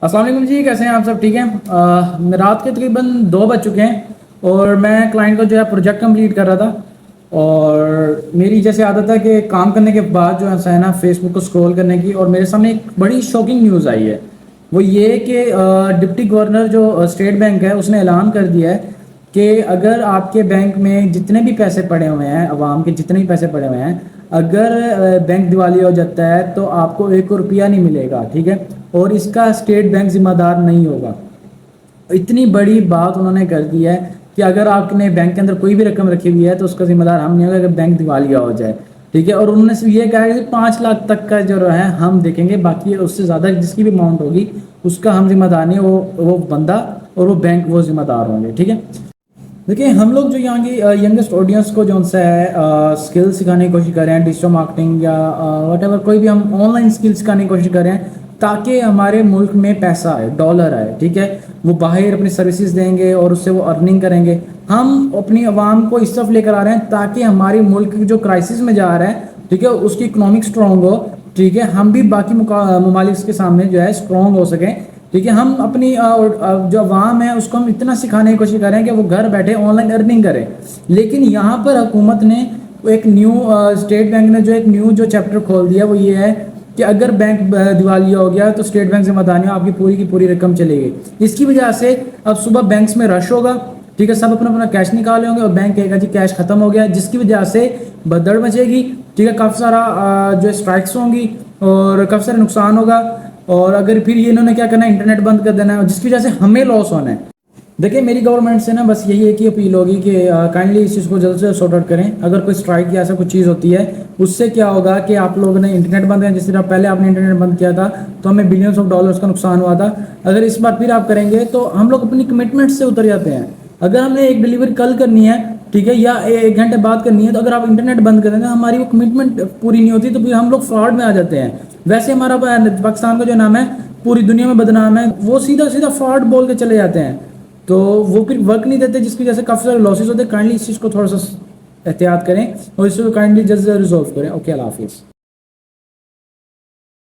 السلام علیکم جی، کیسے ہیں آپ سب؟ ٹھیک ہیں؟ رات کے تقریباً 2 بج چکے ہیں اور میں کلائنٹ کا جو ہے پروجیکٹ کمپلیٹ کر رہا تھا. اور میری جیسے عادت ہے کہ کام کرنے کے بعد جو ہے نا فیس بک کو اسکرول کرنے کی، اور میرے سامنے ایک بڑی شاکنگ نیوز آئی ہے. وہ یہ کہ ڈپٹی گورنر جو اسٹیٹ بینک ہے اس نے اعلان کر دیا ہے کہ اگر آپ کے بینک میں جتنے بھی پیسے پڑے ہوئے ہیں، عوام کے جتنے بھی پیسے پڑے ہوئے ہیں، اگر بینک دیوالیہ ہو جاتا ہے تو آپ کو 1 روپیہ نہیں ملے گا. ٹھیک ہے، اور اس کا اسٹیٹ بینک ذمہ دار نہیں ہوگا. اتنی بڑی بات انہوں نے کر دی ہے کہ اگر آپ نے بینک کے اندر کوئی بھی رقم رکھی ہوئی ہے تو اس کا ذمہ دار ہم نہیں ہوگا اگر بینک دیوالیہ ہو جائے. ٹھیک ہے، اور انہوں نے صرف یہ کہا کہ 5 لاکھ تک کا جو ہے ہم دیکھیں گے، باقی اس سے زیادہ جس کی بھی اماؤنٹ ہوگی اس کا ہم ذمہ دار نہیں، وہ بندہ اور وہ بینک وہ ذمہ دار ہوں گے. ٹھیک ہے، دیکھیں ہم لوگ جو یہاں کی ینگسٹ آڈینس کو جو ان سے ہے اسکل سکھانے کی کوشش کر رہے ہیں، ڈیجیٹل مارکیٹنگ یا واٹ ایور، کوئی بھی ہم آن لائن اسکل سکھانے کی کوشش کر رہے ہیں تاکہ ہمارے ملک میں پیسہ آئے، ڈالر آئے. ٹھیک ہے، وہ باہر اپنی سروسز دیں گے اور اس سے وہ ارننگ کریں گے. ہم اپنی عوام کو اس طرف لے کر آ رہے ہیں تاکہ ہماری ملک جو کرائسس میں جا رہا ہے، ٹھیک ہے، اس کی اکنامک اسٹرانگ ہو. ٹھیک ہے، ہم بھی باقی ممالک کے سامنے جو ہے اسٹرانگ ہو سکیں. ٹھیک ہے، ہم اپنی جو عوام ہے اس کو ہم اتنا سکھانے کی کوشش کر رہے ہیں کہ وہ گھر بیٹھے آن لائن ارننگ کریں. لیکن یہاں پر حکومت نے ایک نیو اسٹیٹ بینک نے جو ایک نیو جو چیپٹر کھول دیا وہ یہ ہے کہ اگر بینک دیوالیہ ہو گیا تو اسٹیٹ بینک ذمہ دار نہیں، آپ کی پوری کی پوری رقم چلے گی. اس کی وجہ سے اب صبح بینکس میں رش ہوگا. ٹھیک ہے، سب اپنا کیش نکالے ہوں گے اور بینک کہے گا جی کیش ختم ہو گیا، جس کی وجہ سے بدڑ مچے گی. ٹھیک ہے، کافی سارا جو اسٹرائکس ہوں گی اور کافی سارا نقصان ہوگا. اور اگر پھر یہ انہوں نے کیا کرنا ہے، انٹرنیٹ بند کر دینا ہے، جس کی وجہ سے ہمیں لاس ہونا ہے. دیکھیں میری گورنمنٹ سے نا بس یہی ایک ہی اپیل ہوگی کہ کائنڈلی اس چیز کو جلد سے سارٹ آؤٹ کریں. اگر کوئی اسٹرائک یا ایسا کچھ چیز ہوتی ہے اس سے کیا ہوگا کہ آپ لوگوں نے انٹرنیٹ بند کریں، جس طرح پہلے آپ نے انٹرنیٹ بند کیا تھا تو ہمیں بلینس آف ڈالرز کا نقصان ہوا تھا. اگر اس بار پھر آپ کریں گے تو ہم لوگ اپنی کمٹمنٹ سے اتر جاتے ہیں. اگر ہم نے ایک ڈلیوری کل کرنی ہے، ٹھیک ہے، یا 1 گھنٹے بعد کرنی ہے، تو اگر آپ انٹرنیٹ بند کر دیں تو ہماری وہ کمٹمنٹ پوری نہیں ہوتی، تو پھر ہم لوگ فراڈ میں آ جاتے ہیں. ویسے ہمارا پاکستان کا جو نام ہے پوری دنیا میں بدنام ہے، وہ سیدھا سیدھا فراڈ بول کے چلے جاتے ہیں، تو وہ پھر ورک نہیں دیتے، جس کی وجہ سے کافی سارے لاسز ہوتے ہیں. کائنڈلی اس چیز کو تھوڑا سا احتیاط کریں اور اس کو کائنڈلی جلد سے ریزالو کریں. اوکے، اللہ حافظ.